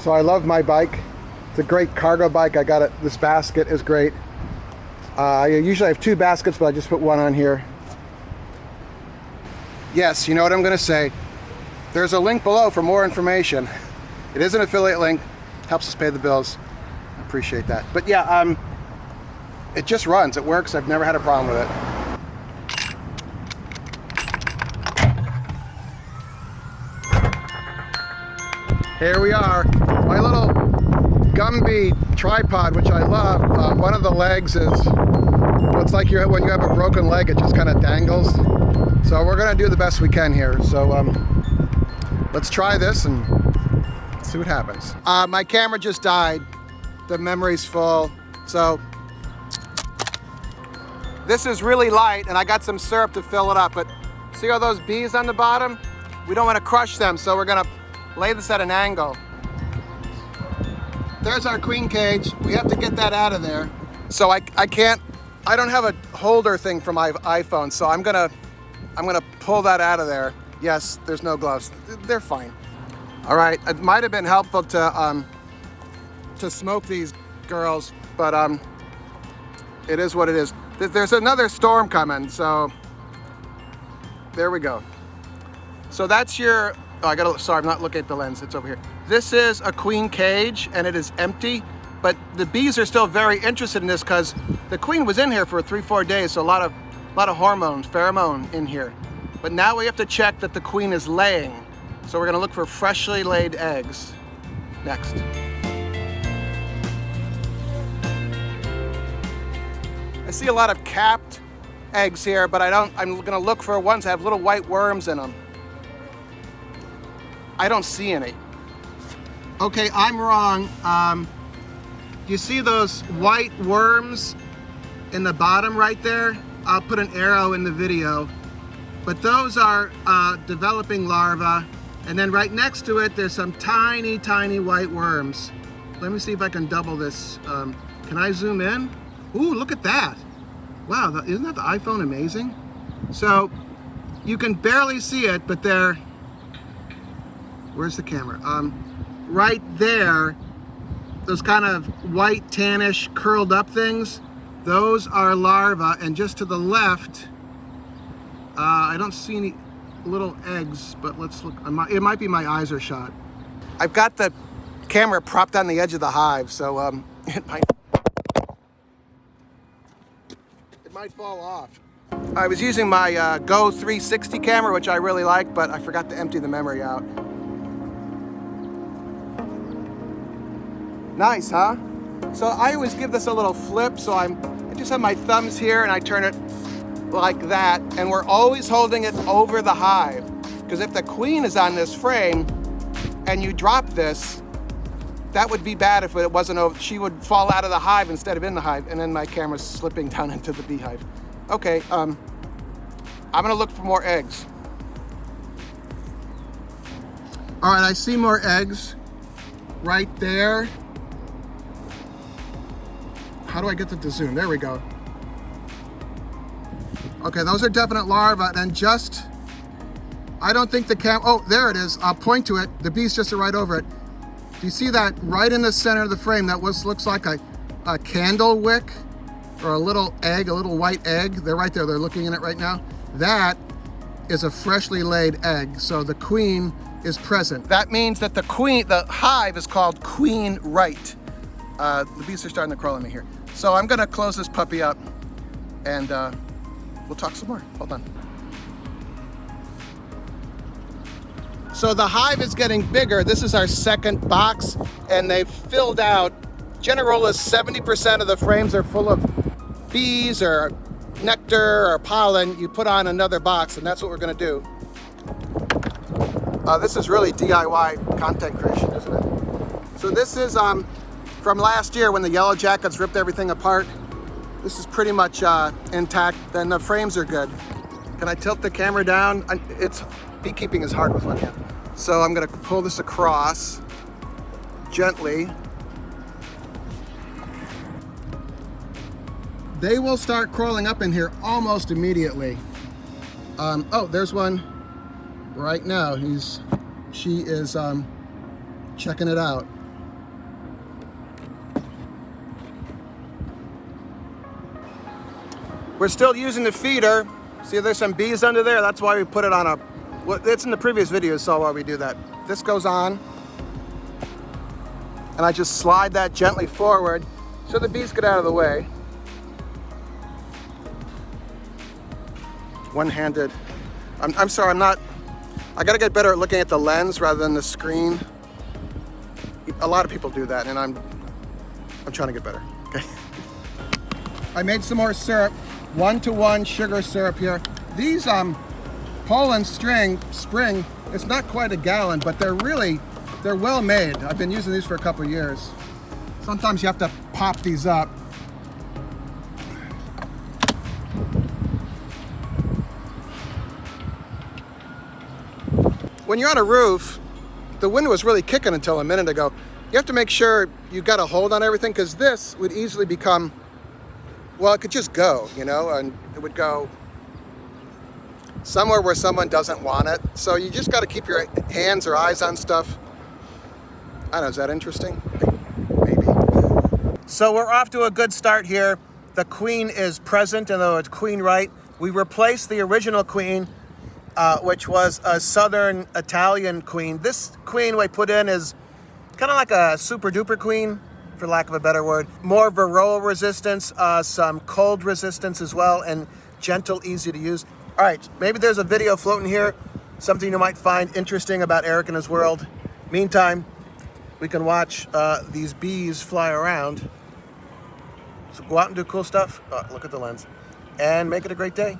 So I love my bike. It's a great cargo bike. I got it. This basket is great. I usually have 2 baskets, but I just put one on here. Yes, you know what I'm going to say. There's a link below for more information. It is an affiliate link. Helps us pay the bills. I appreciate that. But yeah, it just runs. It works. I've never had a problem with it. Here we are. My little Gumby tripod, which I love. One of the legs is, it's like when you have a broken leg, it just kind of dangles. So we're gonna do the best we can here. So let's try this and see what happens. My camera just died. The memory's full. So this is really light, and I got some syrup to fill it up. But see all those bees on the bottom? We don't want to crush them, so we're gonna lay this at an angle. There's our queen cage. We have to get that out of there. So I don't have a holder thing for my iPhone, so I'm gonna pull that out of there. Yes, there's no gloves. They're fine. All right, it might have been helpful to smoke these girls, but it is what it is. There's another storm coming, so there we go. So that's your, sorry, I'm not looking at the lens, it's over here. This is a queen cage and it is empty, but the bees are still very interested in this because the queen was in here for 3-4 days, so a lot of hormones, pheromone in here. But now we have to check that the queen is laying. So we're gonna look for freshly laid eggs next. I see a lot of capped eggs here, but I'm gonna look for ones that have little white worms in them. I don't see any. Okay, I'm wrong. You see those white worms in the bottom right there? I'll put an arrow in the video. But those are developing larvae. And then right next to it, there's some tiny, tiny white worms. Let me see if I can double this. Can I zoom in? Ooh, look at that. Wow, isn't that the iPhone amazing? So you can barely see it, but they're, where's the camera? Right there, those kind of white, tannish, curled up things, those are larvae. And just to the left, I don't see any little eggs, but let's look. It might be my eyes are shot. I've got the camera propped on the edge of the hive, so it might fall off. I was using my Go 360 camera, which I really like, but I forgot to empty the memory out. Nice, huh? So I always give this a little flip, so I just have my thumbs here and I turn it like that, and we're always holding it over the hive, because if the queen is on this frame and you drop this, that would be bad if it wasn't over. She would fall out of the hive instead of in the hive, and then my camera's slipping down into the beehive. Okay, I'm gonna look for more eggs. All right, I see more eggs right there. How do I get to zoom? There we go. Okay, those are definite larvae, and just, I don't think the oh, there it is. I'll point to it. The bee's just right over it. Do you see that right in the center of the frame? That looks like a candle wick or a little egg, a little white egg. They're right there. They're looking in it right now. That is a freshly laid egg. So the queen is present. That means that the hive is called queen right. The bees are starting to crawl in me here. So I'm gonna close this puppy up and we'll talk some more. Hold on. So the hive is getting bigger. This is our second box, and they've filled out. Generally, 70% of the frames are full of bees or nectar or pollen. You put on another box, and that's what we're gonna do. This is really DIY content creation, isn't it? So this is from last year when the yellow jackets ripped everything apart. This is pretty much intact. Then the frames are good. Can I tilt the camera down? Beekeeping is hard with one hand. So I'm gonna pull this across gently. They will start crawling up in here almost immediately. Oh, there's one right now. She is checking it out. We're still using the feeder. See, there's some bees under there. That's why we put it on a, well, it's in the previous video, so why we do that. This goes on, and I just slide that gently forward so the bees get out of the way. One-handed. I'm sorry, I gotta get better at looking at the lens rather than the screen. A lot of people do that, and I'm trying to get better, okay? I made some more syrup, 1-to-1 sugar syrup here. These Poland Spring, it's not quite a gallon, but they're well made. I've been using these for a couple of years. Sometimes you have to pop these up. When you're on a roof, the wind was really kicking until a minute ago. You have to make sure you got a hold on everything, because this would easily become, well, it could just go, you know, and it would go somewhere where someone doesn't want it. So you just got to keep your hands or eyes on stuff. I don't know, is that interesting? Maybe. So we're off to a good start here. The queen is present, and though it's queen right, we replaced the original queen, which was a southern Italian queen. This queen we put in is kind of like a super duper queen, for lack of a better word. More varroa resistance, some cold resistance as well, and gentle, easy to use. All right, maybe there's a video floating here, something you might find interesting about Eric and his world. Meantime, we can watch these bees fly around. So go out and do cool stuff. Oh, look at the lens. And make it a great day.